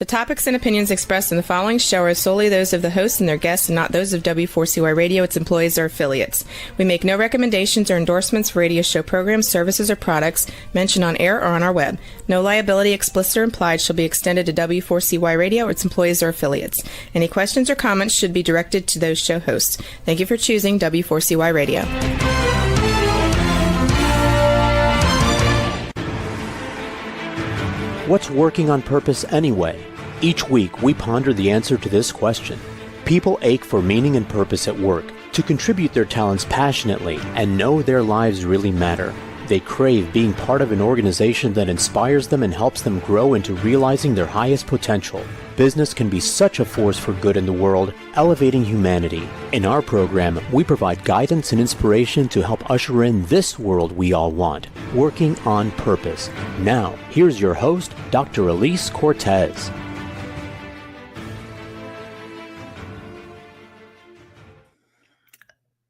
topics and opinions expressed in the following show are solely those of the host and their guests and not those of W4CY Radio, its employees, or affiliates. We make no recommendations or endorsements for radio show programs, services, or products mentioned on air or on our web. No liability, explicit or implied, shall be extended to W4CY Radio or its employees or affiliates. Any questions or comments should be directed to those show hosts. Thank you for choosing W4CY Radio. What's working on purpose anyway? Each week, we ponder the answer to this question. People ache for meaning and purpose at work, to contribute their talents passionately and know their lives really matter. They crave being part of an organization that inspires them and helps them grow into realizing their highest potential. Business can be such a force for good in the world, elevating humanity. In our program, we provide guidance and inspiration to help usher in this world we all want, working on purpose. Now, here's your host, Dr. Alise Cortez.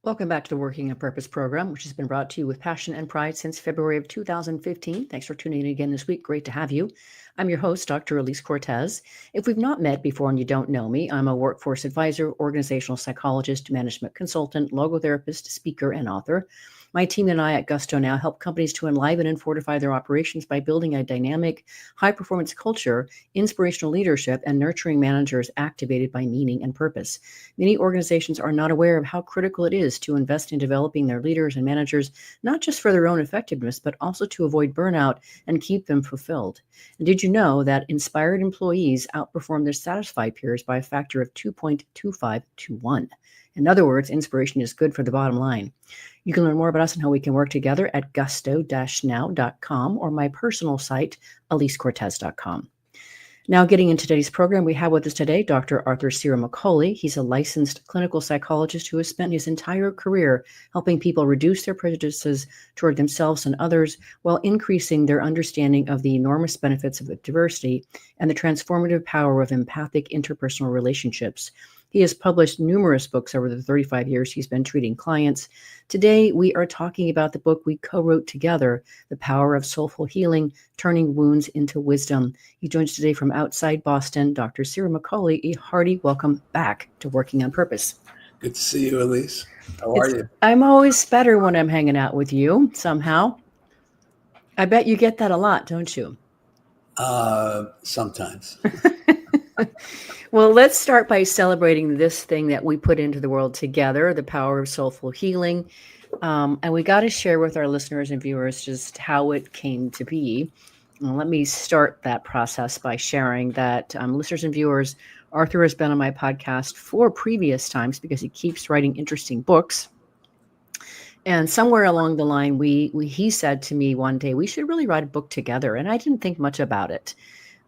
Welcome back to the Working on Purpose program, which has been brought to you with passion and pride since February of 2015. Thanks for tuning in again this week. Great to have you. I'm your host, Dr. Alise Cortez. If we've not met before and you don't know me, I'm a workforce advisor, organizational psychologist, management consultant, logotherapist, speaker, and author. My team and I at Gusto now help companies to enliven and fortify their operations by building a dynamic, high-performance culture, inspirational leadership, and nurturing managers activated by meaning and purpose. Many organizations are not aware of how critical it is to invest in developing their leaders and managers, not just for their own effectiveness, but also to avoid burnout and keep them fulfilled. And did you know that inspired employees outperform their satisfied peers by a factor of 2.25 to 1? In other words, inspiration is good for the bottom line. You can learn more about us and how we can work together at gusto-now.com or my personal site, alisecortez.com. Now, getting into today's program, we have with us today Dr. Arthur Ciaramicoli. He's a licensed clinical psychologist who has spent his entire career helping people reduce their prejudices toward themselves and others while increasing their understanding of the enormous benefits of diversity and the transformative power of empathic interpersonal relationships. He has published numerous books over the 35 years he's been treating clients. Today, we are talking about the book we co-wrote together, The Power of Soulful Healing, Turning Wounds into Wisdom. He joins today from outside Boston, Dr. Ciaramicoli. A hearty welcome back to Working on Purpose. Good to see you, Alise. How are you? I'm always better when I'm hanging out with you, somehow. I bet you get that a lot, don't you? Sometimes. Well, let's start by celebrating this thing that we put into the world together, the power of soulful healing. And we got to share with our listeners and viewers just how it came to be. Let me start that process by sharing that listeners and viewers, Arthur has been on my podcast 4 previous times because he keeps writing interesting books. And somewhere along the line, he said to me one day, we should really write a book together. And I didn't think much about it.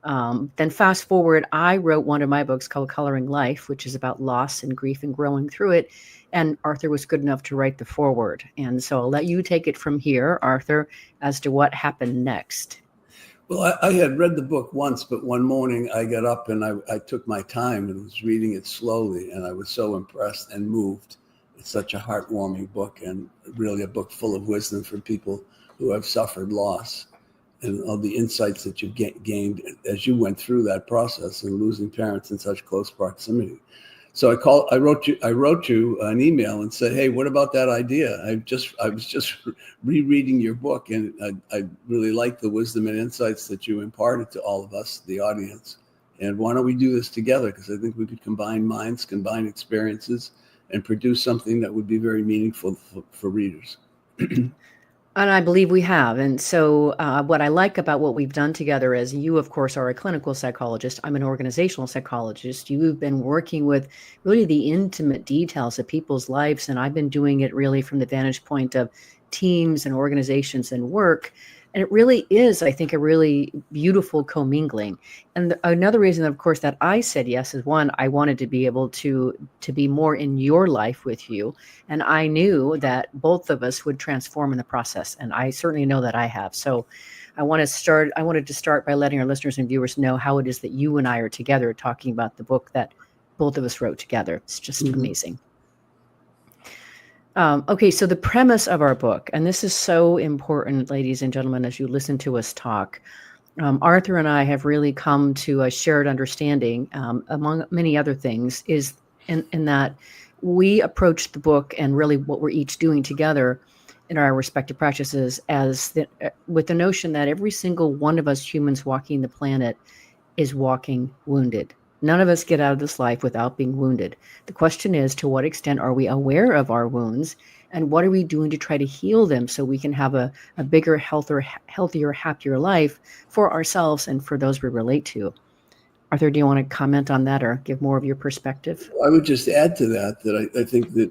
Then fast forward, I wrote one of my books called Coloring Life, which is about loss and grief and growing through it. And Arthur was good enough to write the foreword. And so I'll let you take it from here, Arthur, as to what happened next. Well, I had read the book once, but one morning I got up and I took my time and was reading it slowly. And I was so impressed and moved. It's such a heartwarming book and really a book full of wisdom for people who have suffered loss. And all the insights that you've gained as you went through that process and losing parents in such close proximity. So I wrote you an email and said, hey, what about that idea? I was just rereading your book, and I really liked the wisdom and insights that you imparted to all of us, the audience. And why don't we do this together? Because I think we could combine minds, combine experiences, and produce something that would be very meaningful for readers. And I believe we have. And so what I like about what we've done together is you, of course, are a clinical psychologist. I'm an organizational psychologist. You've been working with really the intimate details of people's lives. And I've been doing it really from the vantage point of teams and organizations and work. And it really is, I think, a really beautiful commingling. And another reason, of course, that I said yes is, one, I wanted to be able to be more in your life with you. And I knew that both of us would transform in the process. And I certainly know that I have. So I wanted to start by letting our listeners and viewers know how it is that you and I are together talking about the book that both of us wrote together. It's just amazing. Okay, so the premise of our book, and this is so important, ladies and gentlemen, as you listen to us talk, Arthur and I have really come to a shared understanding, among many other things, is in that we approach the book and really what we're each doing together in our respective practices with the notion that every single one of us humans walking the planet is walking wounded. None of us get out of this life without being wounded. The question is, to what extent are we aware of our wounds, and what are we doing to try to heal them so we can have a bigger, healthier, happier life for ourselves and for those we relate to? Arthur, do you want to comment on that or give more of your perspective? I would just add to that I think that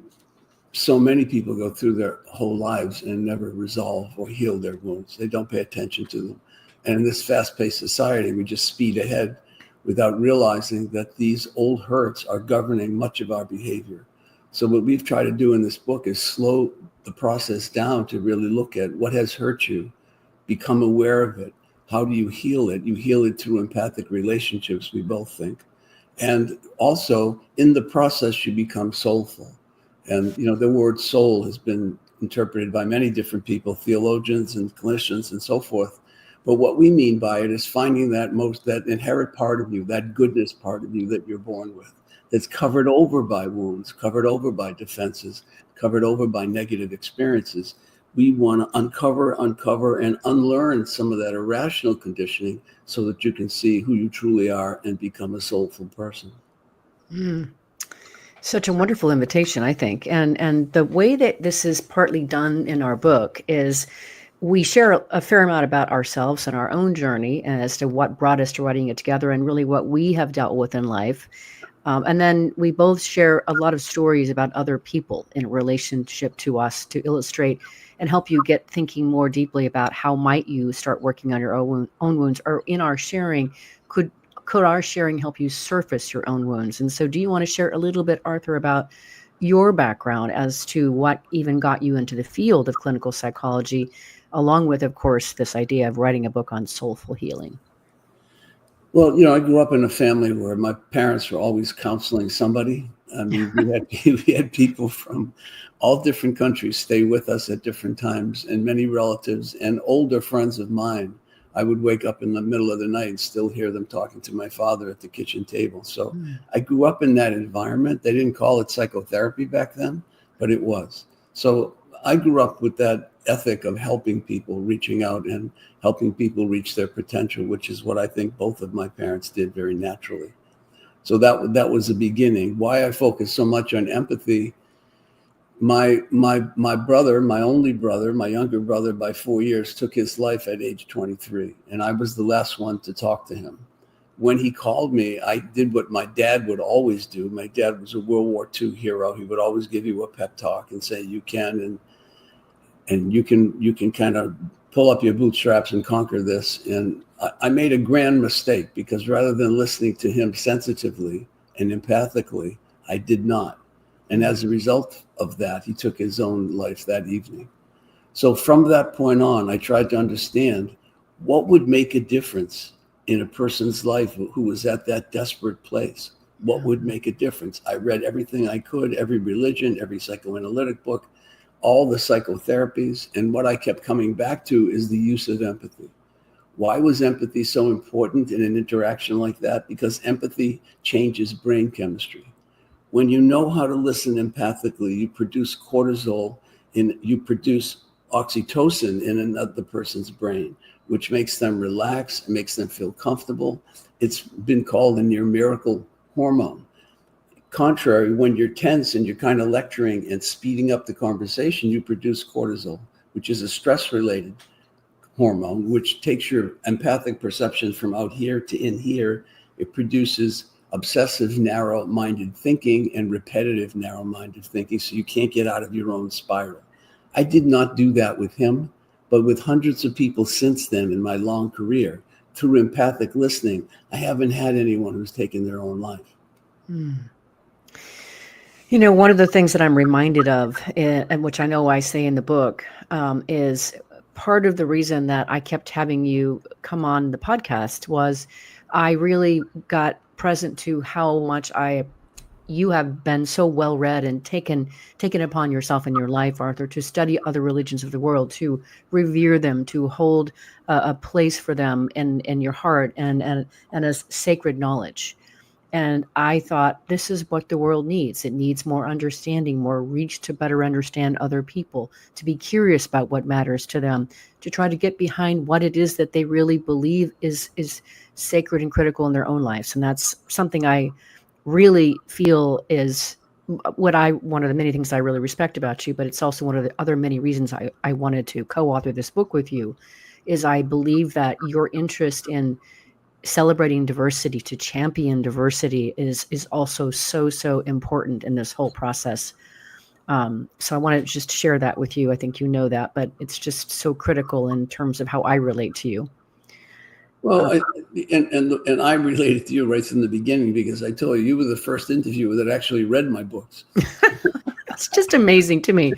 so many people go through their whole lives and never resolve or heal their wounds. They don't pay attention to them. And in this fast-paced society, we just speed ahead without realizing that these old hurts are governing much of our behavior. So what we've tried to do in this book is slow the process down to really look at what has hurt you, become aware of it. How do you heal it? You heal it through empathic relationships, we both think. And also, in the process, you become soulful. And, the word soul has been interpreted by many different people, theologians and clinicians and so forth. But what we mean by it is finding that inherent part of you, that goodness part of you that you're born with, that's covered over by wounds, covered over by defenses, covered over by negative experiences. We want to uncover, and unlearn some of that irrational conditioning so that you can see who you truly are and become a soulful person. Such a wonderful invitation, I think. And the way that this is partly done in our book is we share a fair amount about ourselves and our own journey as to what brought us to writing it together and really what we have dealt with in life. And then we both share a lot of stories about other people in relationship to us to illustrate and help you get thinking more deeply about how might you start working on your own wounds, or in our sharing, could our sharing help you surface your own wounds? And so do you want to share a little bit, Arthur, about your background as to what even got you into the field of clinical psychology, along with, of course, this idea of writing a book on soulful healing? Well, I grew up in a family where my parents were always counseling somebody. I mean, we had people from all different countries stay with us at different times, and many relatives and older friends of mine. I would wake up in the middle of the night and still hear them talking to my father at the kitchen table. So I grew up in that environment. They didn't call it psychotherapy back then, but it was. So I grew up with that ethic of helping people, reaching out and helping people reach their potential, which is what I think both of my parents did very naturally. So that was the beginning. Why I focus so much on empathy. My brother, my only brother, my younger brother by 4 years, took his life at age 23, and I was the last one to talk to him. When he called me, I did what my dad would always do. My dad was a World War II hero. He would always give you a pep talk and say, you can, and you can kind of pull up your bootstraps and conquer this. And I made a grand mistake, because rather than listening to him sensitively and empathically, I did not. And as a result of that, he took his own life that evening. So from that point on, I tried to understand what would make a difference in a person's life who was at that desperate place. What would make a difference? I read everything I could, every religion, every psychoanalytic book, all the psychotherapies. And what I kept coming back to is the use of empathy. Why was empathy so important in an interaction like that? Because empathy changes brain chemistry. When you know how to listen empathically, you produce cortisol and you produce oxytocin in another person's brain, which makes them relax, makes them feel comfortable. It's been called a near miracle hormone. Contrary, when you're tense and you're kind of lecturing and speeding up the conversation, you produce cortisol, which is a stress-related hormone, which takes your empathic perception from out here to in here. It produces obsessive, narrow-minded thinking and repetitive, narrow-minded thinking, so you can't get out of your own spiral. I did not do that with him, but with hundreds of people since then in my long career, through empathic listening, I haven't had anyone who's taken their own life. One of the things that I'm reminded of, and which I know I say in the book, is part of the reason that I kept having you come on the podcast was I really got present to how much I you have been so well read and taken upon yourself in your life, Arthur, to study other religions of the world, to revere them, to hold a place for them in your heart and as sacred knowledge. And I thought, this is what the world needs. It needs more understanding, more reach to better understand other people, to be curious about what matters to them, to try to get behind what it is that they really believe is sacred and critical in their own lives. And that's something I really feel is one of the many things I really respect about you, but it's also one of the other many reasons I wanted to co-author this book with you, is I believe that your interest in celebrating diversity, to champion diversity, is also so important in this whole process. So I wanted to just share that with you. I think you know that, but it's just so critical in terms of how I relate to you. Well, and I related to you right from the beginning, because I told you were the first interviewer that actually read my books. It's just amazing to me.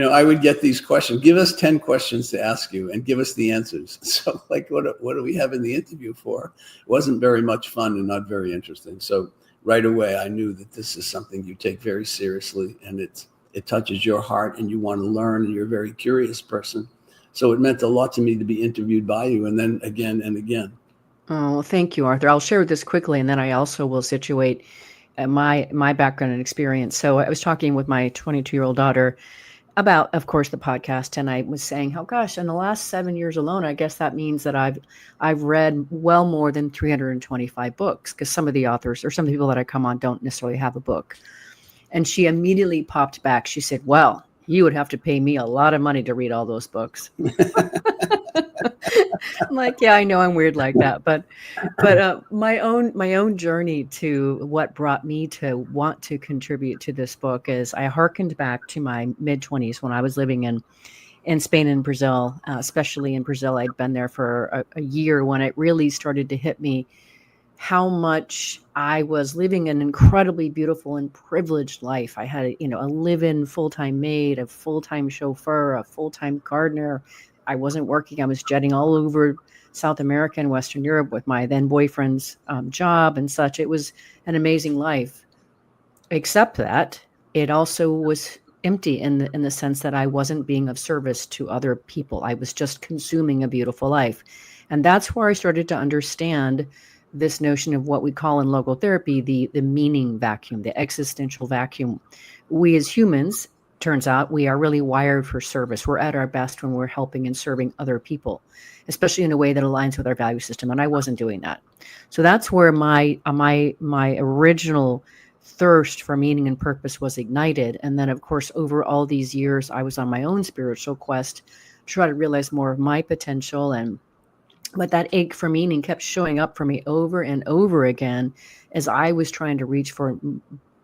I would get these questions. Give us 10 questions to ask you and give us the answers. So like, what do we have in the interview for? It wasn't very much fun and not very interesting. So right away, I knew that this is something you take very seriously, and it touches your heart, and you want to learn, and you're a very curious person. So it meant a lot to me to be interviewed by you, and then again and again. Oh, thank you, Arthur. I'll share this quickly, and then I also will situate my background and experience. So I was talking with my 22-year-old daughter about, of course, the podcast, and I was saying, oh gosh, in the last 7 years alone, I guess that means that I've read well more than 325 books, because some of the authors or some of the people that I come on don't necessarily have a book. And she immediately popped back. She said, well, you would have to pay me a lot of money to read all those books. I'm like, yeah, I know I'm weird like that, but my own journey to what brought me to want to contribute to this book is I hearkened back to my mid-20s when I was living in Spain and Brazil, especially in Brazil. I'd been there for a year when it really started to hit me how much I was living an incredibly beautiful and privileged life. I had, a live-in full-time maid, a full-time chauffeur, a full-time gardener. I wasn't working. I was jetting all over South America and Western Europe with my then boyfriend's job and such. It was an amazing life, except that it also was empty in the sense that I wasn't being of service to other people. I was just consuming a beautiful life. And that's where I started to understand this notion of what we call in logotherapy, the meaning vacuum, the existential vacuum. We as humans, turns out, we are really wired for service. We're at our best when we're helping and serving other people, especially in a way that aligns with our value system. And I wasn't doing that. So that's where my original thirst for meaning and purpose was ignited. And then, of course, over all these years, I was on my own spiritual quest to try to realize more of my potential. But that ache for meaning kept showing up for me over and over again as I was trying to reach for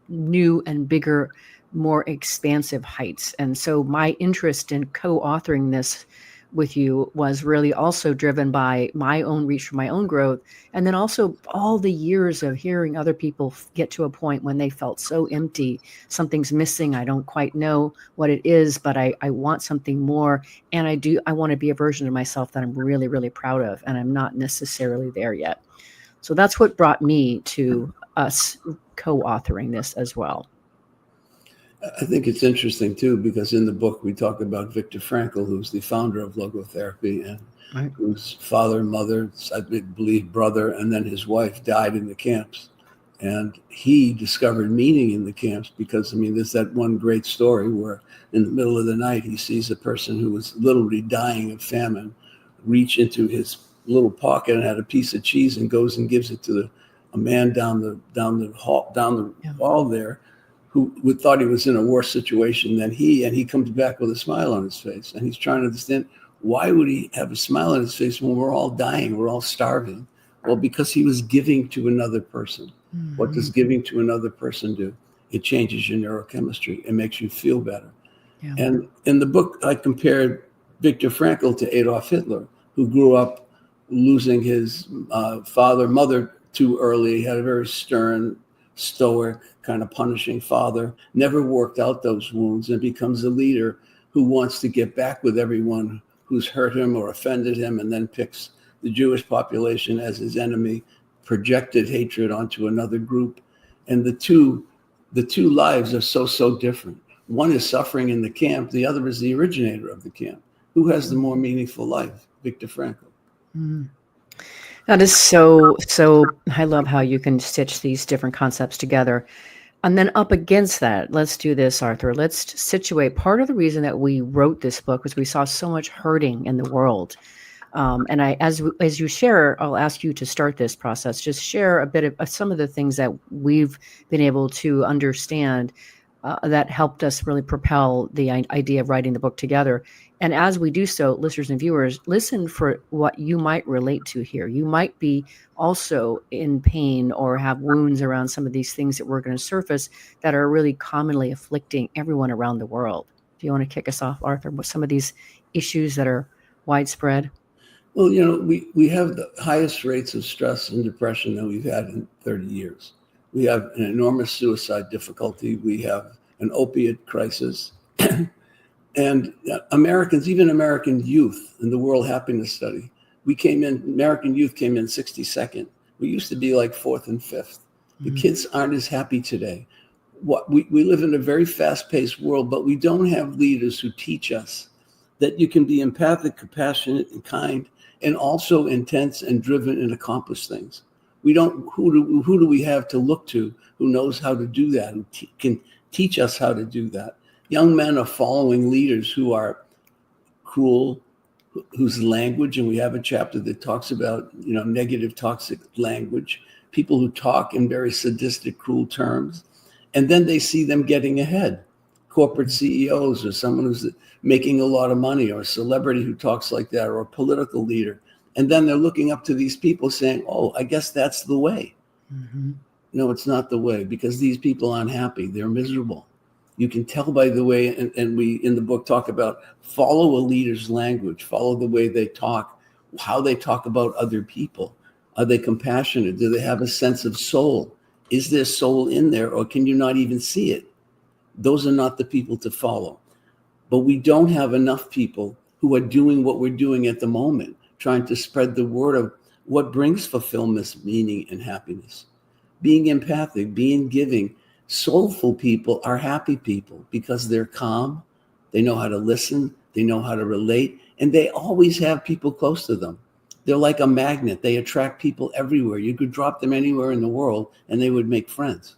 new and bigger, more expansive heights. And so my interest in co-authoring this with you was really also driven by my own reach for my own growth. And then also all the years of hearing other people get to a point when they felt so empty, something's missing. I don't quite know what it is, but I want something more. And I want to be a version of myself that I'm really, really proud of. And I'm not necessarily there yet. So that's what brought me to us co-authoring this as well. I think it's interesting, too, because in the book we talk about Viktor Frankl, who's the founder of logotherapy, and Right. whose father, mother, I believe brother, and then his wife died in the camps. And he discovered meaning in the camps because, there's that one great story where in the middle of the night he sees a person who was literally dying of famine reach into his little pocket and had a piece of cheese and goes and gives it to a man down the hall there, who thought he was in a worse situation than he, and he comes back with a smile on his face. And he's trying to understand, why would he have a smile on his face when we're all dying, we're all starving? Well, because he was giving to another person. Mm-hmm. What does giving to another person do? It changes your neurochemistry. It makes you feel better. Yeah. And in the book, I compared Viktor Frankl to Adolf Hitler, who grew up losing his mother too early. He had a very stern, stoic, kind of punishing father, never worked out those wounds, and becomes a leader who wants to get back with everyone who's hurt him or offended him, and then picks the Jewish population as his enemy, projected hatred onto another group. And the two lives are so different. One is suffering in the camp. The other is the originator of the camp. Who has the more meaningful life? Viktor Frankl. Mm. That is so, I love how you can stitch these different concepts together. And then up against that, let's do this, Arthur. Let's situate. Part of the reason that we wrote this book was we saw so much hurting in the world. And as you share, I'll ask you to start this process. Just share a bit of some of the things that we've been able to understand that helped us really propel the idea of writing the book together. And as we do so, listeners and viewers, listen for what you might relate to here. You might be also in pain or have wounds around some of these things that we're going to surface that are really commonly afflicting everyone around the world. Do you want to kick us off, Arthur, with some of these issues that are widespread? Well, we have the highest rates of stress and depression that we've had in 30 years. We have an enormous suicide difficulty. We have an opiate crisis. And Americans, even American youth in the World Happiness Study, American youth came in 62nd. We used to be like 4th and 5th. The kids aren't as happy today. We live in a very fast-paced world, but we don't have leaders who teach us that you can be empathic, compassionate, and kind, and also intense and driven and accomplish things. Who do we have to look to who knows how to do that, who can teach us how to do that? Young men are following leaders who are cruel, whose language, and we have a chapter that talks about, negative, toxic language, people who talk in very sadistic, cruel terms, and then they see them getting ahead. Corporate CEOs or someone who's making a lot of money, or a celebrity who talks like that, or a political leader. And then they're looking up to these people saying, oh, I guess that's the way. Mm-hmm. No, it's not the way, because these people aren't happy. They're miserable. You can tell by the way, and we in the book talk about follow a leader's language, follow the way they talk, how they talk about other people. Are they compassionate? Do they have a sense of soul? Is there soul in there, or can you not even see it? Those are not the people to follow. But we don't have enough people who are doing what we're doing at the moment, trying to spread the word of what brings fulfillment, meaning, and happiness. Being empathic, being giving. Soulful people are happy people because they're calm, they know how to listen, they know how to relate, and they always have people close to them. They're like a magnet. They attract people everywhere. You could drop them anywhere in the world and they would make friends.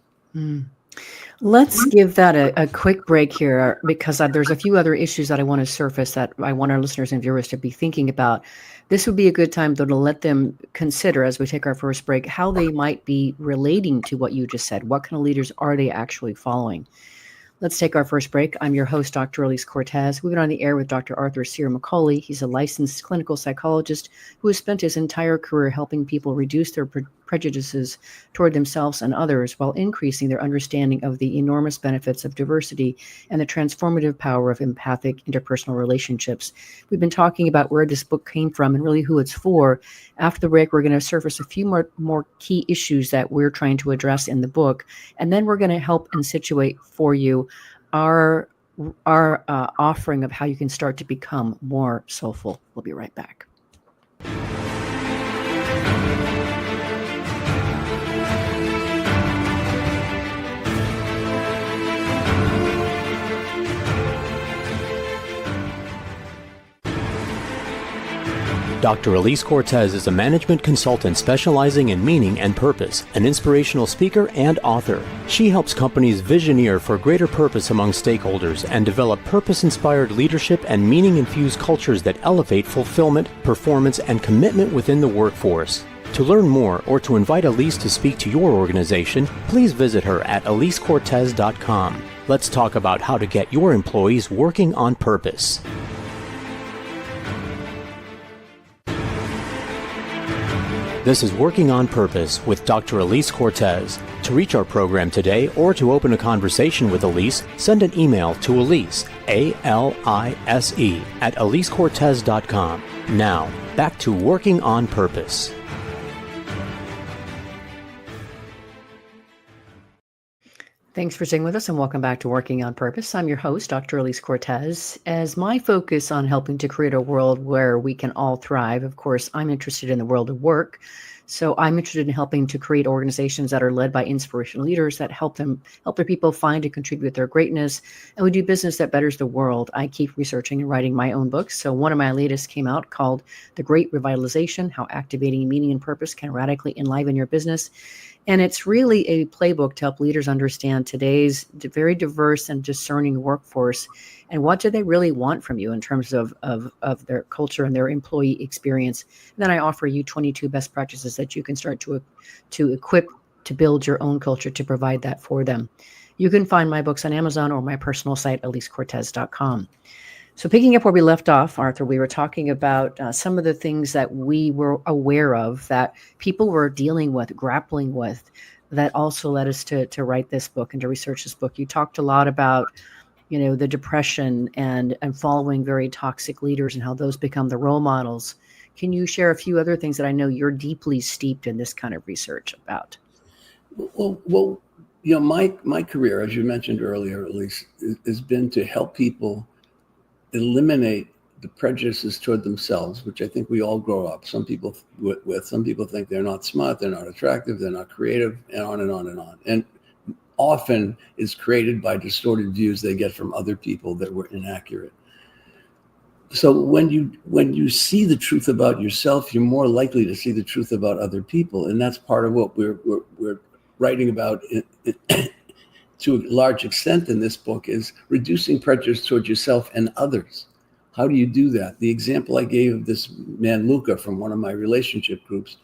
Let's give that a quick break here, because there's a few other issues that I want to surface that I want our listeners and viewers to be thinking about. This would be a good time, though, to let them consider, as we take our first break, how they might be relating to what you just said. What kind of leaders are they actually following? Let's take our first break. I'm your host, Dr. Alise Cortez. We've been on the air with Dr. Arthur Ciaramicoli. He's a licensed clinical psychologist who has spent his entire career helping people reduce their prejudices toward themselves and others while increasing their understanding of the enormous benefits of diversity and the transformative power of empathic interpersonal relationships. We've been talking about where this book came from and really who it's for. After the break, we're going to surface a few more key issues that we're trying to address in the book, and then we're going to help and situate for you our offering of how you can start to become more soulful. We'll be right back. Dr. Alise Cortez is a management consultant specializing in meaning and purpose, an inspirational speaker and author. She helps companies visioneer for greater purpose among stakeholders and develop purpose-inspired leadership and meaning-infused cultures that elevate fulfillment, performance, and commitment within the workforce. To learn more or to invite Alise to speak to your organization, please visit her at alisecortez.com. Let's talk about how to get your employees working on purpose. This is Working on Purpose with Dr. Alise Cortez. To reach our program today or to open a conversation with Alise, send an email to Alise, A-L-I-S-E, at alisecortez.com. Now, back to Working on Purpose. Thanks for staying with us and welcome back to Working on Purpose. I'm your host, Dr. Alise Cortez. As my focus on helping to create a world where we can all thrive, of course, I'm interested in the world of work. So I'm interested in helping to create organizations that are led by inspirational leaders that help their people find and contribute their greatness. And we do business that betters the world. I keep researching and writing my own books. So one of my latest came out called The Great Revitalization: How Activating Meaning and Purpose Can Radically Enliven Your Business. And it's really a playbook to help leaders understand today's very diverse and discerning workforce, and what do they really want from you in terms of their culture and their employee experience. And then I offer you 22 best practices that you can start to equip to build your own culture to provide that for them. You can find my books on Amazon or my personal site, alisecortez.com. So picking up where we left off, Arthur, we were talking about some of the things that we were aware of that people were dealing with, grappling with, that also led us to write this book and to research this book. You talked a lot about, the depression and following very toxic leaders and how those become the role models. Can you share a few other things that I know you're deeply steeped in this kind of research about? Well, my career, as you mentioned earlier, Alise, has been to help people eliminate the prejudices toward themselves, which I think we all grow up. Some people some people think they're not smart, they're not attractive, they're not creative, and on and on and on. And often is created by distorted views they get from other people that were inaccurate. So when you see the truth about yourself, you're more likely to see the truth about other people, and that's part of what we're writing about to a large extent in this book, is reducing prejudice towards yourself and others. How do you do that? The example I gave of this man, Luca, from one of my relationship groups,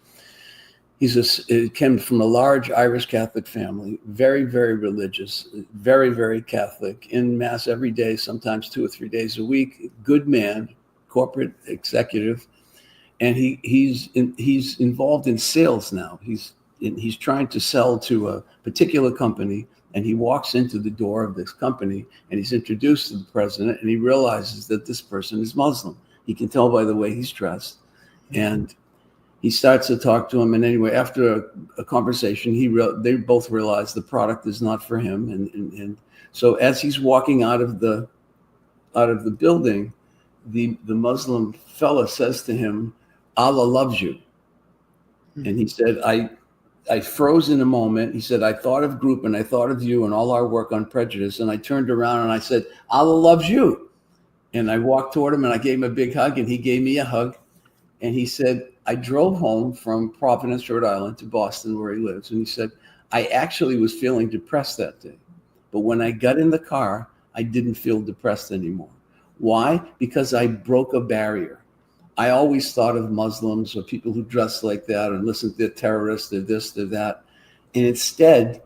he came from a large Irish Catholic family, very, very religious, very, very Catholic, in Mass every day, sometimes 2 or 3 days a week, good man, corporate executive, and he's involved in sales now. He's trying to sell to a particular company, and he walks into the door of this company and he's introduced to the president, and he realizes that this person is Muslim. He can tell by the way he's dressed, and he starts to talk to him. And anyway, after a conversation, they both realize the product is not for him. And so as he's walking out of the building, the Muslim fella says to him, "Allah loves you." And he said, I froze in a moment. He said, "I thought of group and I thought of you and all our work on prejudice. And I turned around and I said, Allah loves you." And I walked toward him and I gave him a big hug, and he gave me a hug. And he said, "I drove home from Providence, Rhode Island to Boston, where he lives." And he said, "I actually was feeling depressed that day. But when I got in the car, I didn't feel depressed anymore." Why? Because I broke a barrier. I always thought of Muslims or people who dress like that and listen to the terrorists, they're this, they're that. And instead,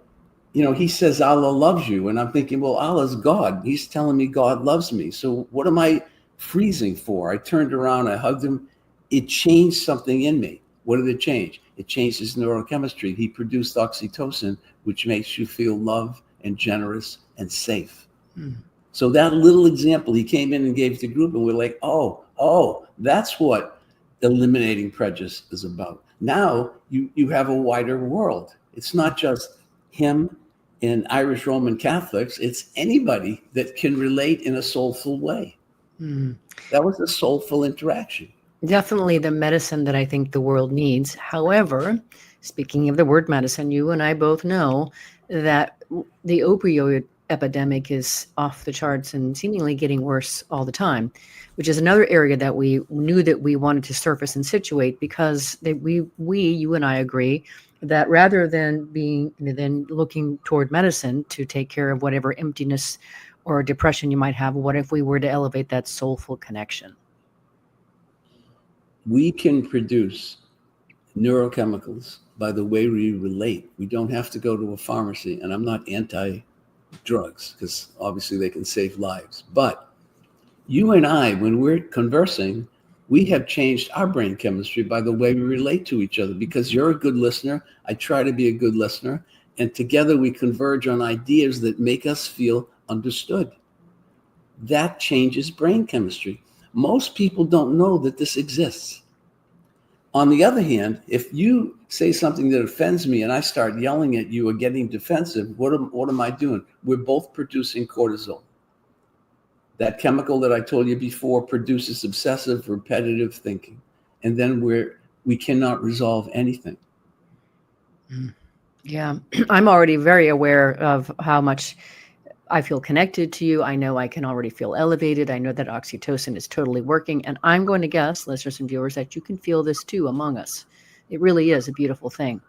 he says, Allah loves you. And I'm thinking, well, Allah's God. He's telling me God loves me. So what am I freezing for? I turned around, I hugged him. It changed something in me. What did it change? It changed his neurochemistry. He produced oxytocin, which makes you feel loved and generous and safe. So that little example he came in and gave to the group, and we're like, oh, that's what eliminating prejudice is about. Now you have a wider world. It's not just him and Irish Roman Catholics. It's anybody that can relate in a soulful way. That was a soulful interaction. Definitely the medicine that I think the world needs. However, speaking of the word medicine, you and I both know that the opioid epidemic is off the charts and seemingly getting worse all the time, which is another area that we knew that we wanted to surface and situate, because you and I agree that rather than looking toward medicine to take care of whatever emptiness or depression you might have, what if we were to elevate that soulful connection? We can produce neurochemicals by the way we relate. We don't have to go to a pharmacy, and I'm not anti-drugs because obviously they can save lives. But you and I, when we're conversing, we have changed our brain chemistry by the way we relate to each other, because you're a good listener. I try to be a good listener. And together we converge on ideas that make us feel understood. That changes brain chemistry. Most people don't know that this exists. On the other hand, if you say something that offends me and I start yelling at you or getting defensive, what am I doing? We're both producing cortisol. That chemical that I told you before produces obsessive, repetitive thinking. And then we cannot resolve anything. Yeah, I'm already very aware of how much I feel connected to you. I know I can already feel elevated. I know that oxytocin is totally working. And I'm going to guess, listeners and viewers, that you can feel this too among us. It really is a beautiful thing.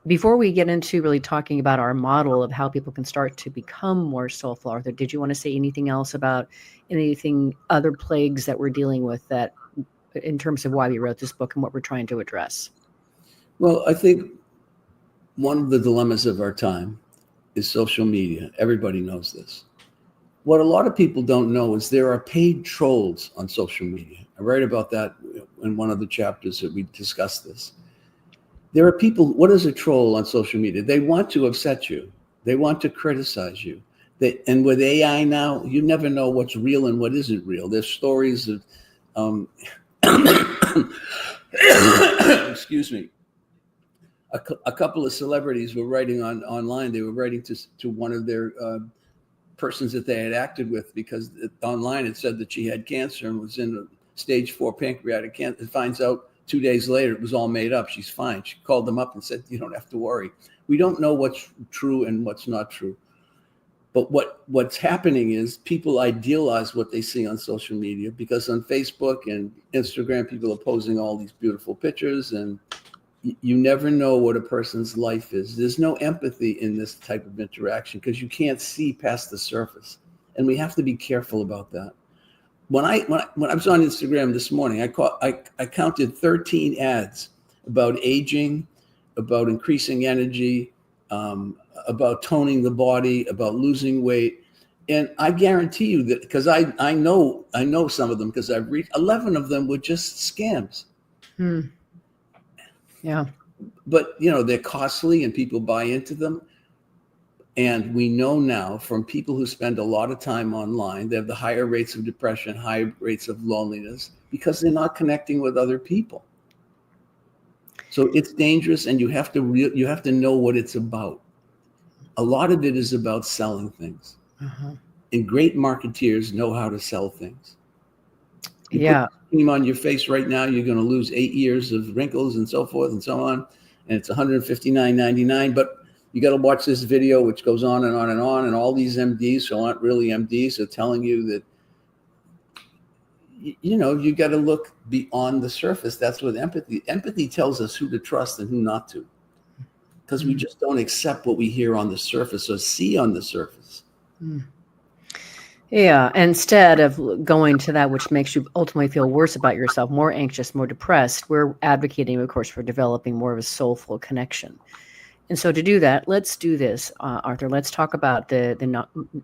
Before we get into really talking about our model of how people can start to become more soulful, Arthur, did you want to say anything else about other plagues that we're dealing with that in terms of why we wrote this book and what we're trying to address? Well, I think one of the dilemmas of our time is social media. Everybody knows this. What a lot of people don't know is there are paid trolls on social media. I write about that in one of the chapters that we discussed this. There are people, what is a troll on social media? They want to upset you. They want to criticize you. And with AI now, you never know what's real and what isn't real. There's stories of, excuse me, a couple of celebrities were writing online. They were writing to one of their persons that they had acted with, because online it said that she had cancer and was in stage 4 pancreatic cancer. It finds out 2 days later it was all made up. She's fine. She called them up and said, you don't have to worry. We don't know what's true and what's not true. But what's happening is people idealize what they see on social media, because on Facebook and Instagram, people are posting all these beautiful pictures, and you never know what a person's life is. There's no empathy in this type of interaction because you can't see past the surface. And we have to be careful about that. When I was on Instagram this morning, I counted 13 ads about aging, about increasing energy, about toning the body, about losing weight. And I guarantee you that, because I know some of them, because I've read 11 of them were just scams. Yeah. But, they're costly and people buy into them. And we know now from people who spend a lot of time online, they have the higher rates of depression, higher rates of loneliness, because they're not connecting with other people. So it's dangerous, and you have to know what it's about. A lot of it is about selling things. Uh-huh. And great marketeers know how to sell things. You Yeah. put cream on your face right now, you're going to lose 8 years of wrinkles and so forth and so on. And it's $159.99. But you got to watch this video, which goes on and on and on. And all these MDs who aren't really MDs are telling you that, you got to look beyond the surface. That's what empathy tells us who to trust and who not to. Because we just don't accept what we hear on the surface or see on the surface. Yeah. Instead of going to that which makes you ultimately feel worse about yourself, more anxious, more depressed, we're advocating, of course, for developing more of a soulful connection. And so to do that, let's do this, Arthur. Let's talk about the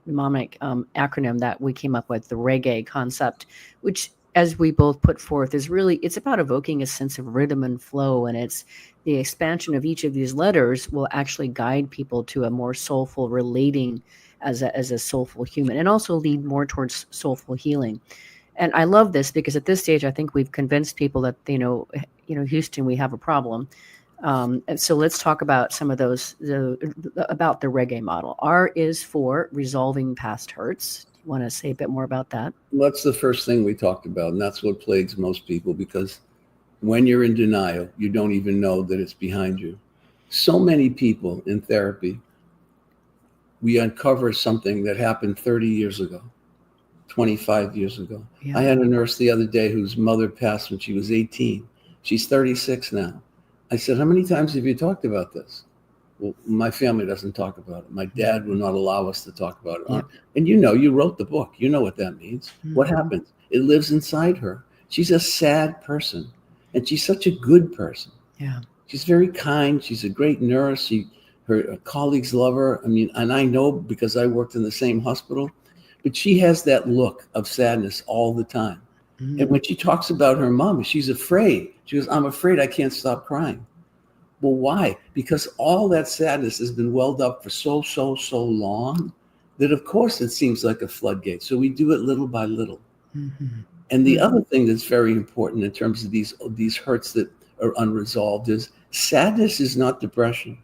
mnemonic acronym that we came up with, the reggae concept, which, as we both put forth, is really, it's about evoking a sense of rhythm and flow. And it's the expansion of each of these letters will actually guide people to a more soulful relating as a soulful human, and also lead more towards soulful healing. And I love this because at this stage, I think we've convinced people that, Houston, we have a problem. And so let's talk about some of those, about the reggae model. R is for resolving past hurts. Do you want to say a bit more about that? Well, that's the first thing we talked about. And that's what plagues most people, because when you're in denial, you don't even know that it's behind you. So many people in therapy, we uncover something that happened 30 years ago, 25 years ago. Yeah. I had a nurse the other day whose mother passed when she was 18. She's 36 now. I said, how many times have you talked about this? Well, my family doesn't talk about it. My dad will not allow us to talk about it. Yep. And you wrote the book. You know what that means. Mm-hmm. What happens? It lives inside her. She's a sad person, and she's such a good person. Yeah. She's very kind. She's a great nurse. Her colleagues love her. I mean, and I know because I worked in the same hospital, but she has that look of sadness all the time. Mm-hmm. And when she talks about her mom, she's afraid. She goes, I'm afraid I can't stop crying. Well, why? Because all that sadness has been welled up for so long that, of course, it seems like a floodgate. So we do it little by little. Mm-hmm. And the other thing that's very important in terms of these hurts that are unresolved is sadness is not depression.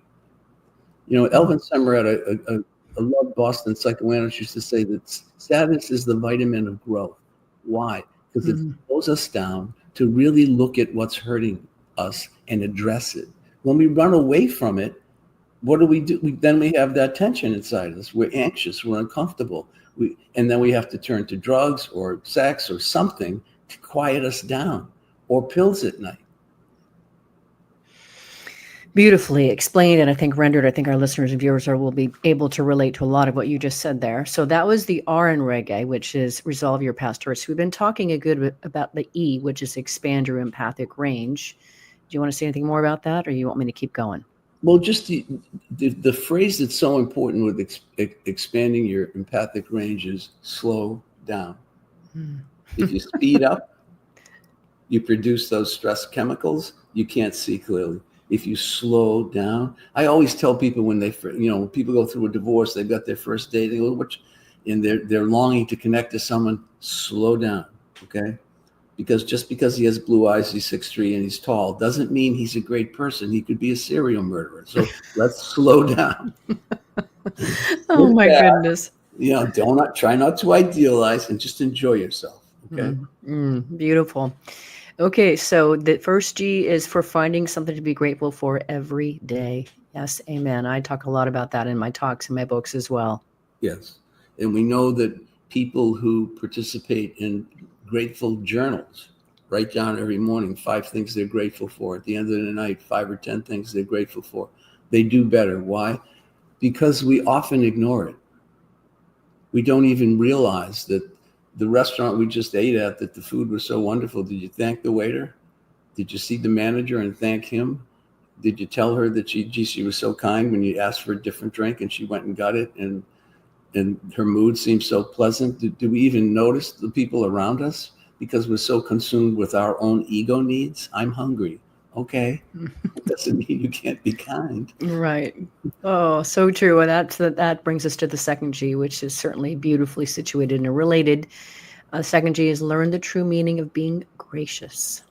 Elvin Semmerat, a loved Boston psychoanalyst, used to say that sadness is the vitamin of growth. Why? Because it slows us down to really look at what's hurting us and address it. When we run away from it, what do? Then we have that tension inside us. We're anxious, we're uncomfortable. And then we have to turn to drugs or sex or something to quiet us down, or pills at night. Beautifully explained and I think rendered. I think our listeners and viewers will be able to relate to a lot of what you just said there. So that was the R in reggae, which is resolve your past hurts. We've been talking a good bit about the E, which is expand your empathic range. Do you want to say anything more about that, or you want me to keep going? Well, just the phrase that's so important with expanding your empathic range is slow down. If you speed up, you produce those stress chemicals, you can't see clearly. If you slow down, I always tell people when when people go through a divorce, they've got their first date, and they're longing to connect to someone, slow down, okay? Because just because he has blue eyes, he's 6'3" and he's tall, doesn't mean he's a great person. He could be a serial murderer. So let's slow down. Oh my goodness. Try not to idealize and just enjoy yourself, okay? Beautiful. Okay, so the first G is for finding something to be grateful for every day. Yes, amen. I talk a lot about that in my talks and my books as well. Yes, and we know that people who participate in grateful journals write down every morning 5 things they're grateful for. At the end of the night, 5 or 10 things they're grateful for. They do better. Why? Because we often ignore it. We don't even realize that the restaurant we just ate at, that the food was so wonderful. Did you thank the waiter? Did you see the manager and thank him? Did you tell her that she was so kind when you asked for a different drink and she went and got it, and her mood seemed so pleasant? Do we even notice the people around us because we're so consumed with our own ego needs? I'm hungry. Okay. It doesn't mean you can't be kind. Right. Oh, so true. And that brings us to the second G, which is certainly beautifully situated and related. Second G is learn the true meaning of being gracious.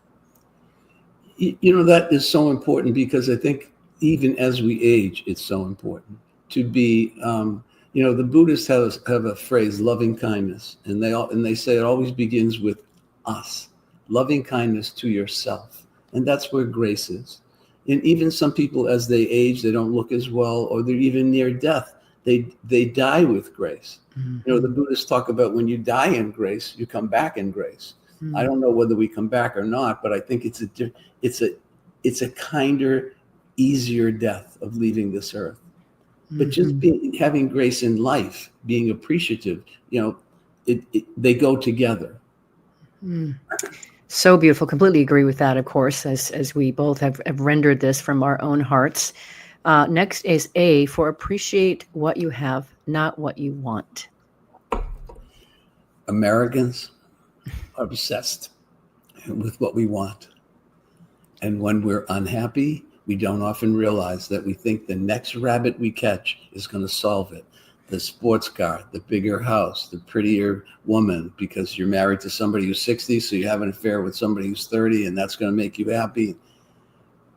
That is so important, because I think even as we age, it's so important to be, the Buddhists have a phrase, loving kindness, and they say it always begins with us, loving kindness to yourself. And that's where grace is. And even some people, as they age, they don't look as well, or they're even near death. They die with grace. The Buddhists talk about when you die in grace, you come back in grace. I don't know whether we come back or not, but I think it's a kinder, easier death of leaving this earth. But just having grace in life, being appreciative, they go together. So beautiful. Completely agree with that, of course, as we both have rendered this from our own hearts. Next is A, for appreciate what you have, not what you want. Americans are obsessed with what we want. And when we're unhappy, we don't often realize that we think the next rabbit we catch is going to solve it. The sports car, the bigger house, the prettier woman, because you're married to somebody who's 60, so you have an affair with somebody who's 30, and that's going to make you happy.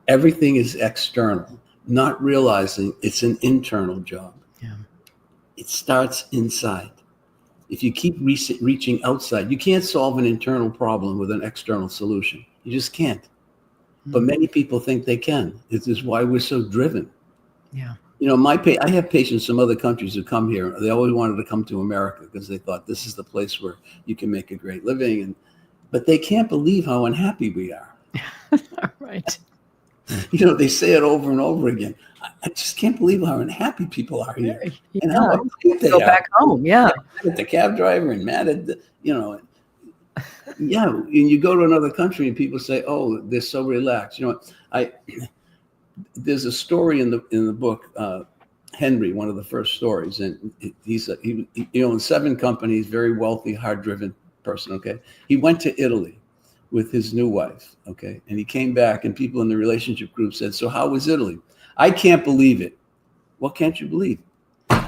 Everything is external, not realizing it's an internal job. Yeah. It starts inside. If you keep reaching outside, you can't solve an internal problem with an external solution. You just can't. But many people think they can. This is why we're so driven. Yeah. I have patients from other countries who come here. They always wanted to come to America because they thought this is the place where you can make a great living. But they can't believe how unhappy we are. Right. They say it over and over again. I just can't believe how unhappy people are here. Yeah. And how upset they go are. Back home, yeah. Mad at the cab driver and mad at yeah. And you go to another country and people say, "Oh, they're so relaxed." There's a story in the book, Henry, one of the first stories, and he owns 7 companies, very wealthy, hard-driven person. Okay, he went to Italy with his new wife. Okay, and he came back, and people in the relationship group said, "So how was Italy?" "I can't believe it." "What can't you believe?"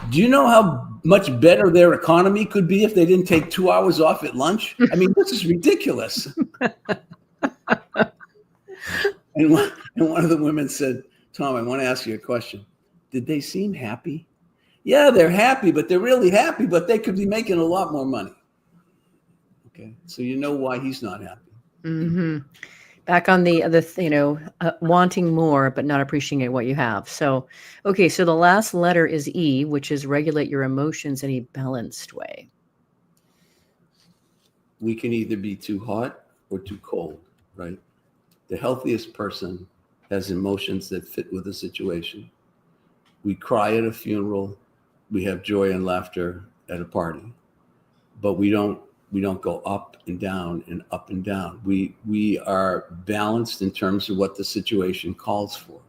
"Do you know how much better their economy could be if they didn't take 2 hours off at lunch? I mean, this is ridiculous." And one of the women said, "Tom, I want to ask you a question. Did they seem happy?" "Yeah, they're happy, but they're really happy, but they could be making a lot more money." Okay, so you know why he's not happy. Back on the wanting more, but not appreciating what you have. So, okay. So the last letter is E, which is regulate your emotions in a balanced way. We can either be too hot or too cold, right? The healthiest person has emotions that fit with the situation. We cry at a funeral. We have joy and laughter at a party, but we don't go up and down and up and down. We are balanced in terms of what the situation calls for.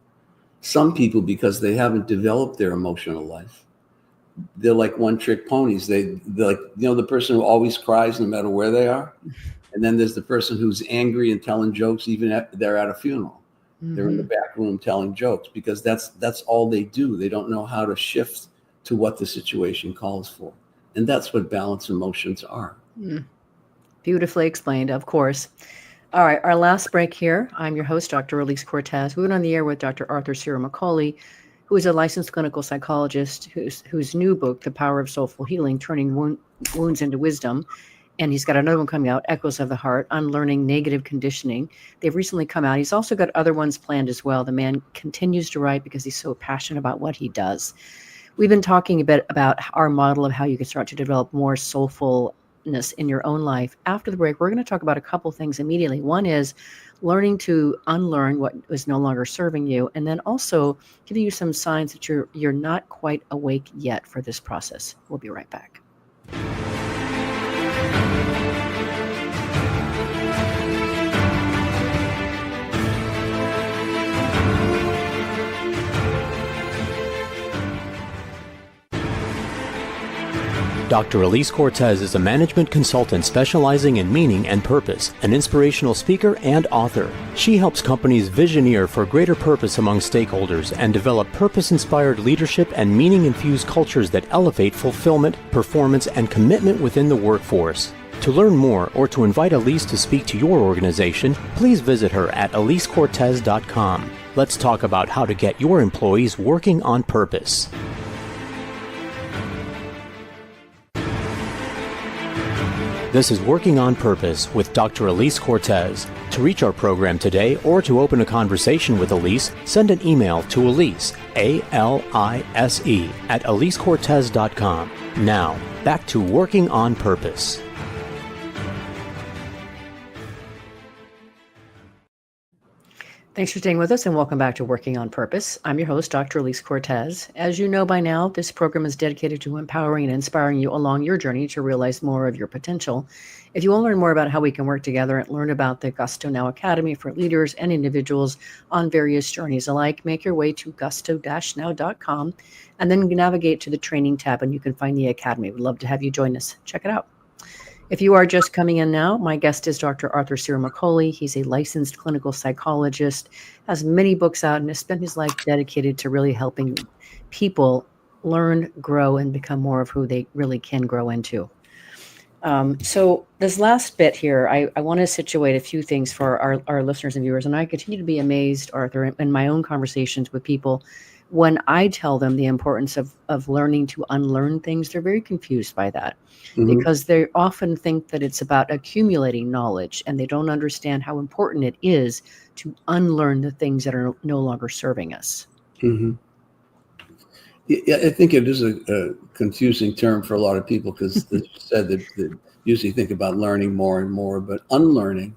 Some people, because they haven't developed their emotional life, they're like one-trick ponies. They're like, the person who always cries no matter where they are. And then there's the person who's angry and telling jokes even they're at a funeral. Mm-hmm. They're in the back room telling jokes because that's all they do. They don't know how to shift to what the situation calls for. And that's what balanced emotions are. Mm. Beautifully explained, of course. All right, our last break here. I'm your host, Dr. Alise Cortez. We went on the air with Dr. Arthur Ciaramicoli, who is a licensed clinical psychologist whose new book, The Power of Soulful Healing, Turning Wounds into Wisdom. And he's got another one coming out, Echoes of the Heart, Unlearning Negative Conditioning. They've recently come out. He's also got other ones planned as well. The man continues to write because he's so passionate about what he does. We've been talking a bit about our model of how you can start to develop more soulfulness in your own life. After the break, we're going to talk about a couple things immediately. One is learning to unlearn what is no longer serving you, and then also giving you some signs that you're not quite awake yet for this process. We'll be right back. Dr. Alise Cortez is a management consultant specializing in meaning and purpose, an inspirational speaker and author. She helps companies visioneer for greater purpose among stakeholders and develop purpose-inspired leadership and meaning-infused cultures that elevate fulfillment, performance, and commitment within the workforce. To learn more or to invite Alise to speak to your organization, please visit her at alisecortez.com. Let's talk about how to get your employees working on purpose. This is Working on Purpose with Dr. Alise Cortez. To reach our program today or to open a conversation with Alise, send an email to Alise, A-L-I-S-E, at alisecortez.com. Now, back to Working on Purpose. Thanks for staying with us and welcome back to Working on Purpose. I'm your host, Dr. Alise Cortez. As you know by now, this program is dedicated to empowering and inspiring you along your journey to realize more of your potential. If you want to learn more about how we can work together and learn about the Gusto Now Academy for leaders and individuals on various journeys alike, make your way to gusto-now.com and then navigate to the training tab and you can find the Academy. We'd love to have you join us. Check it out. If you are just coming in now, my guest is Dr. Arthur Ciaramicoli. He's a licensed clinical psychologist, has many books out, and has spent his life dedicated to really helping people learn, grow, and become more of who they really can grow into. So this last bit here, I want to situate a few things for our listeners and viewers, and I continue to be amazed, Arthur, in my own conversations with people. When I tell them the importance of learning to unlearn things, they're very confused by that. Mm-hmm. Because they often think that it's about accumulating knowledge and they don't understand how important it is to unlearn the things that are no longer serving us. Mm-hmm. Yeah, I think it is a confusing term for a lot of people because they said that they usually think about learning more and more, but unlearning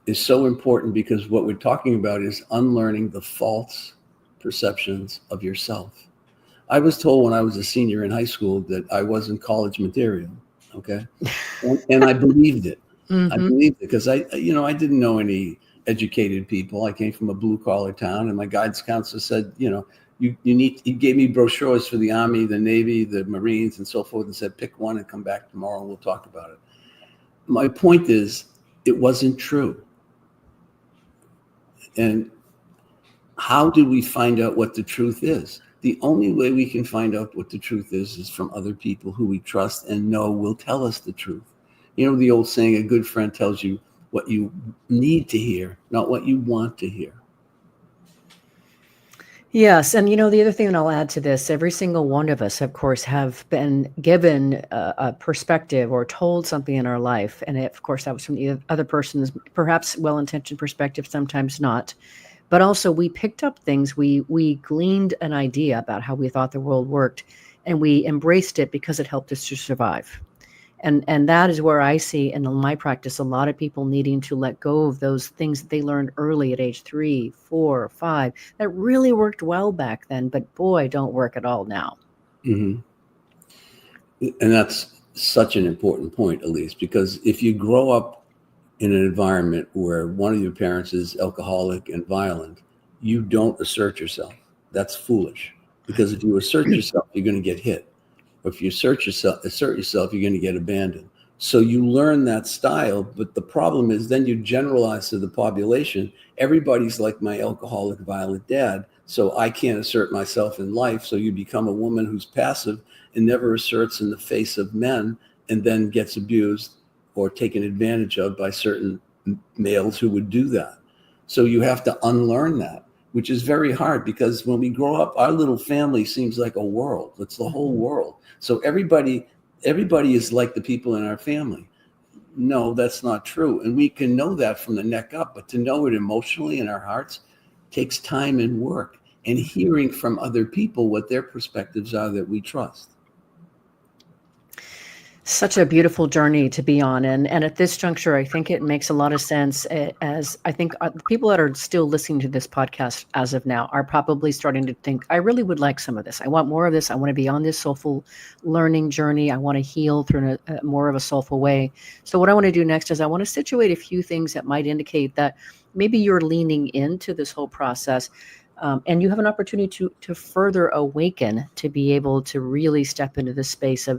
is so important because what we're talking about is unlearning the false perceptions of yourself. I was told when I was a senior in high school that I wasn't college material, okay? And I believed it. Mm-hmm. I believed it because I didn't know any educated people. I came from a blue-collar town, and my guidance counselor said, he gave me brochures for the Army, the Navy, the Marines, and so forth, and said, pick one and come back tomorrow, and we'll talk about it. My point is, it wasn't true. And how do we find out what the truth is? The only way we can find out what the truth is from other people who we trust and know will tell us the truth. You know the old saying, a good friend tells you what you need to hear, not what you want to hear. Yes. And, the other thing that I'll add to this, every single one of us, of course, have been given a perspective or told something in our life. And of course, that was from the other person's perhaps well-intentioned perspective, sometimes not. But also we picked up things, we gleaned an idea about how we thought the world worked, and we embraced it because it helped us to survive. And that is where I see in my practice a lot of people needing to let go of those things that they learned early at age 3, 4, 5 that really worked well back then, but boy, don't work at all now. Mm-hmm. And that's such an important point, Alise, because if you grow up in an environment where one of your parents is alcoholic and violent, you don't assert yourself. That's foolish, because if you assert yourself, you're going to get hit. Or if you assert yourself, you're going to get abandoned. So you learn that style, but the problem is then you generalize to the population. Everybody's like my alcoholic, violent dad, so I can't assert myself in life. So you become a woman who's passive and never asserts in the face of men, and then gets abused or taken advantage of by certain males who would do that. So you have to unlearn that, which is very hard, because when we grow up, our little family seems like a world. It's the whole world. So everybody is like the people in our family. No, that's not true. And we can know that from the neck up, but to know it emotionally in our hearts takes time and work, and hearing from other people what their perspectives are that we trust. Such a beautiful journey to be on. And at this juncture, I think it makes a lot of sense, as I think the people that are still listening to this podcast as of now are probably starting to think, I really would like some of this. I want more of this. I want to be on this soulful learning journey. I want to heal through a more of a soulful way. So what I want to do next is I want to situate a few things that might indicate that maybe you're leaning into this whole process. And you have an opportunity to further awaken, to be able to really step into this space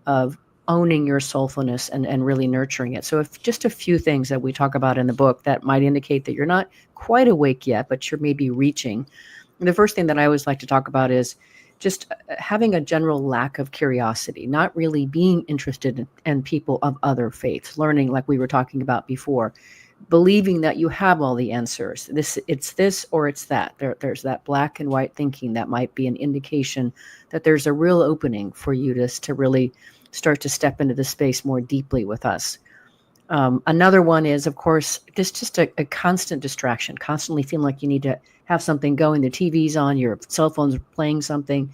of owning your soulfulness and really nurturing it. So if just a few things that we talk about in the book that might indicate that you're not quite awake yet, but you're maybe reaching. And the first thing that I always like to talk about is just having a general lack of curiosity, not really being interested in people of other faiths, learning like we were talking about before, believing that you have all the answers. It's this or it's that. There's that black and white thinking that might be an indication that there's a real opening for you to really start to step into the space more deeply with us. Another one is, of course, just a constant distraction, constantly feeling like you need to have something going. The TV's on, your cell phone's playing something,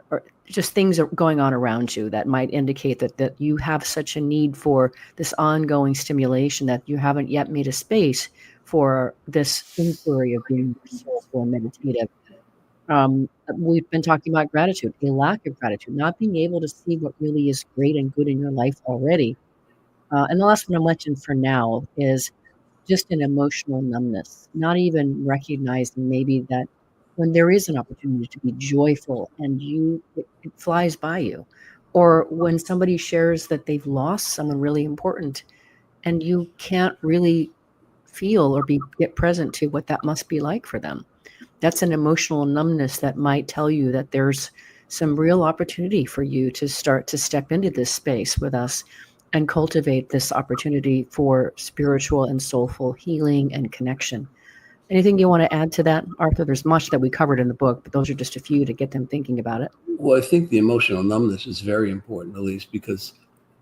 or just things are going on around you that might indicate that you have such a need for this ongoing stimulation that you haven't yet made a space for this inquiry of being soulful and meditative. We've been talking about gratitude, a lack of gratitude, not being able to see what really is great and good in your life already. And the last one I'll mention for now is just an emotional numbness, not even recognizing maybe that when there is an opportunity to be joyful and it flies by you, or when somebody shares that they've lost someone really important and you can't really feel or get present to what that must be like for them. That's an emotional numbness that might tell you that there's some real opportunity for you to start to step into this space with us and cultivate this opportunity for spiritual and soulful healing and connection. Anything you want to add to that, Arthur? There's much that we covered in the book, but those are just a few to get them thinking about it. Well, I think the emotional numbness is very important, Alise, because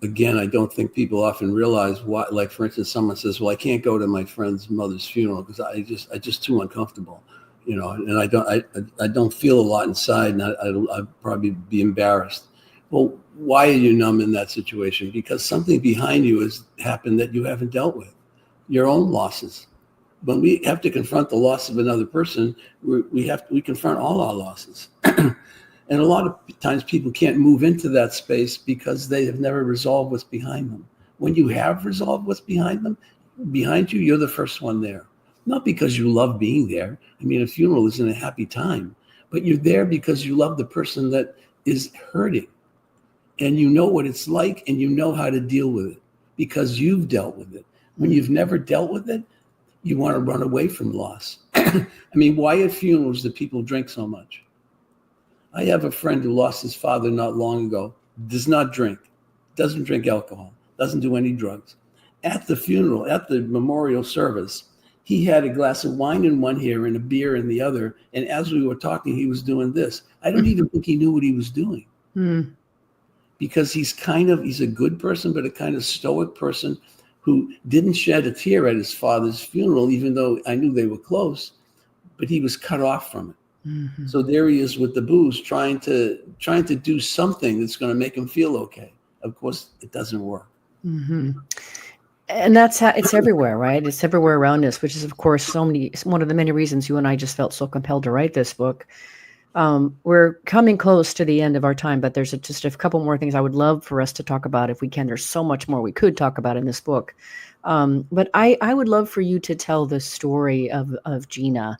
again, I don't think people often realize why. Like, for instance, someone says, well, I can't go to my friend's mother's funeral because I just too uncomfortable. And I don't feel a lot inside, and I'd probably be embarrassed. Well, why are you numb in that situation? Because something behind you has happened that you haven't dealt with, your own losses. When we have to confront the loss of another person, we confront all our losses. And a lot of times people can't move into that space because they have never resolved what's behind them. When you have resolved what's behind you, you're the first one there. Not because you love being there. I mean, a funeral isn't a happy time, but you're there because you love the person that is hurting. And you know what it's like, and you know how to deal with it because you've dealt with it. When you've never dealt with it, you want to run away from loss. I mean, why at funerals do people drink so much? I have a friend who lost his father not long ago, does not drink, doesn't drink alcohol, doesn't do any drugs. At the funeral, at the memorial service, he had a glass of wine in one ear and a beer in the other. And as we were talking, he was doing this. I don't even think he knew what he was doing. Because he's a good person, but a kind of stoic person who didn't shed a tear at his father's funeral, even though I knew they were close, but he was cut off from it. So there he is with the booze, trying to do something that's going to make him feel okay. Of course, it doesn't work. And that's how it's everywhere, right? It's everywhere around us, which is, of course, one of the many reasons you and I just felt so compelled to write this book. We're coming close to the end of our time, but there's just a couple more things I would love for us to talk about if we can. There's so much more we could talk about in this book. But I would love for you to tell the story of Gina.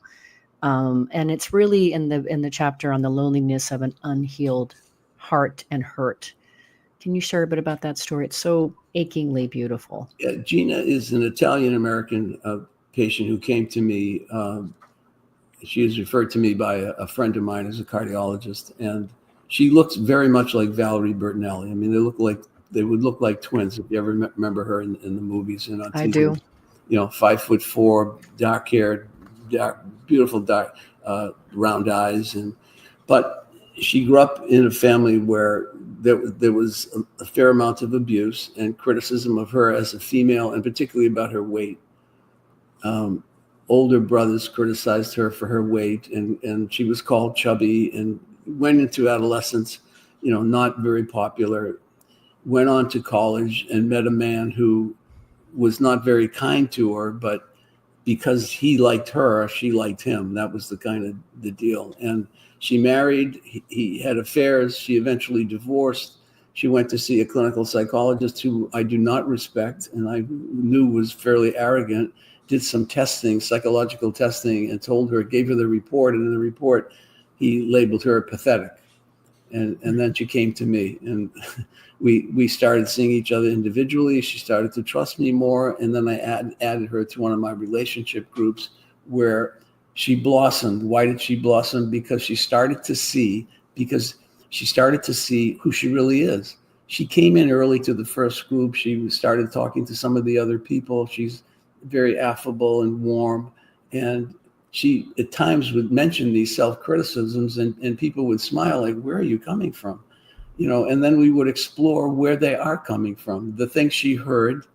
And it's really in the chapter on the loneliness of an unhealed heart and hurt. Can you share a bit about that story? It's so achingly beautiful. Yeah, Gina is an Italian-American patient who came to me. She was referred to me by a friend of mine who's a cardiologist, and she looks very much like Valerie Bertinelli. I mean, they would look like twins if you ever remember her in the movies and on TV. I do. 5'4", dark hair, beautiful dark round eyes, but she grew up in a family where there was a fair amount of abuse and criticism of her as a female, and particularly about her weight. Older brothers criticized her for her weight, and she was called chubby, and went into adolescence, not very popular. Went on to college and met a man who was not very kind to her, but because he liked her, she liked him. That was the deal. And she married, he had affairs, she eventually divorced. She went to see a clinical psychologist who I do not respect, and I knew was fairly arrogant, did some testing, psychological testing, and gave her the report, and in the report, he labeled her pathetic. And then she came to me, and we started seeing each other individually. She started to trust me more, and then I added her to one of my relationship groups where she blossomed. Why did she blossom? Because she started to see who she really is. She came in early to the first group. She started talking to some of the other people. She's very affable and warm, and she at times would mention these self-criticisms, and people would smile like, where are you coming from? And then we would explore where they are coming from, the things she heard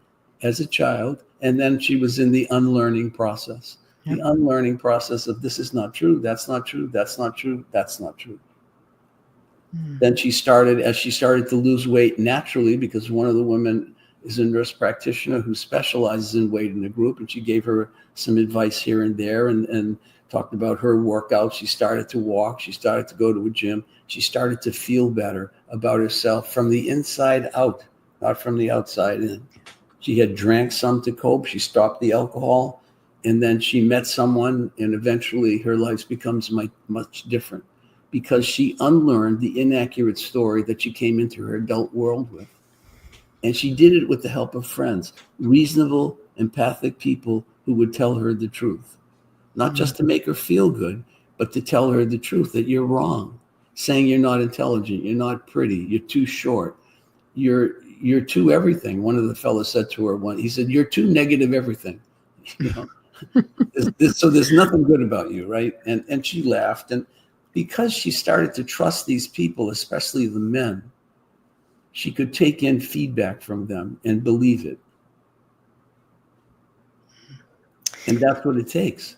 as a child, and then she was in the unlearning process. Yep. The unlearning process of this is not true, that's not true, that's not true, that's not true. Then as she started to lose weight naturally, because one of the women is a nurse practitioner who specializes in weight in the group, and she gave her some advice here and there, and talked about her workout. She started to walk. She started to go to a gym. She started to feel better about herself from the inside out, not from the outside in. She had drank some to cope. She stopped the alcohol, and then she met someone, and eventually her life becomes much different because she unlearned the inaccurate story that she came into her adult world with. And she did it with the help of friends, reasonable, empathic people who would tell her the truth. Not just to make her feel good, but to tell her the truth, that you're wrong. Saying you're not intelligent, you're not pretty, you're too short, you're too everything. One of the fellows said to her he said, you're too negative everything. So there's nothing good about you, right? And she laughed. And because she started to trust these people, especially the men, she could take in feedback from them and believe it. And that's what it takes.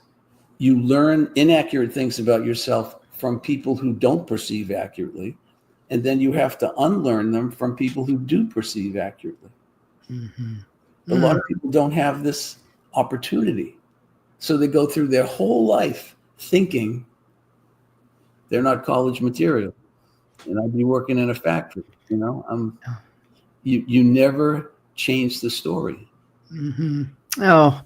You learn inaccurate things about yourself from people who don't perceive accurately, and then you have to unlearn them from people who do perceive accurately. A lot of people don't have this opportunity. So they go through their whole life thinking they're not college material, and I'd be working in a factory. You never change the story. Oh,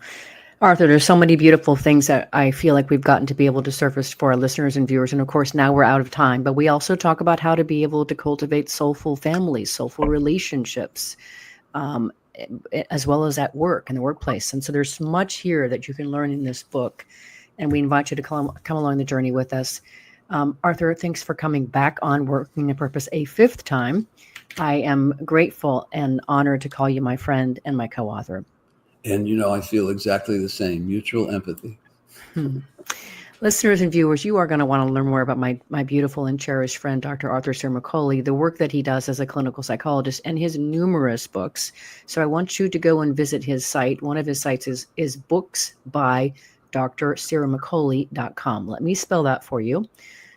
Arthur, there's so many beautiful things that I feel like we've gotten to be able to surface for our listeners and viewers. And of course, now we're out of time, but we also talk about how to be able to cultivate soulful families, soulful relationships, as well as at work, in the workplace. And so there's much here that you can learn in this book. And we invite you to come along the journey with us. Arthur, thanks for coming back on Working the Purpose a fifth time. I am grateful and honored to call you my friend and my co-author. And, you know, I feel exactly the same, mutual empathy. Listeners and viewers, you are going to want to learn more about my beautiful and cherished friend, Dr. Arthur Ciaramicoli, the work that he does as a clinical psychologist, and his numerous books. So I want you to go and visit his site. One of his sites is books by drciaramicoli.com. Let me spell that for you.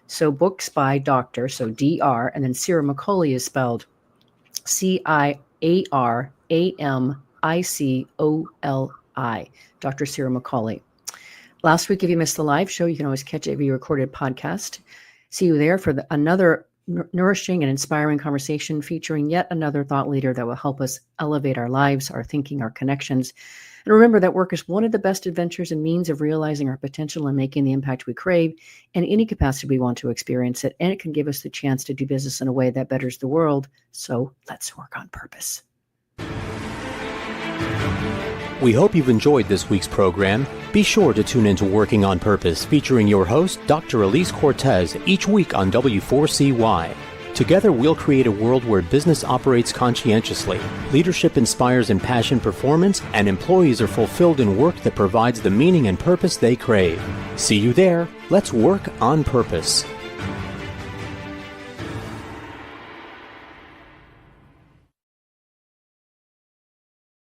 So books by Dr., so DR, and then Ciaramicoli is spelled Ciaramicoli, Dr. Ciaramicoli. Last week, if you missed the live show, you can always catch every recorded podcast. See you there for another nourishing and inspiring conversation featuring yet another thought leader that will help us elevate our lives, our thinking, our connections. And remember that work is one of the best adventures and means of realizing our potential and making the impact we crave in any capacity we want to experience it. And it can give us the chance to do business in a way that betters the world. So let's work on purpose. We hope you've enjoyed this week's program. Be sure to tune into Working on Purpose, featuring your host, Dr. Alise Cortez, each week on W4CY. Together, we'll create a world where business operates conscientiously, leadership inspires impassioned performance, and employees are fulfilled in work that provides the meaning and purpose they crave. See you there. Let's work on purpose.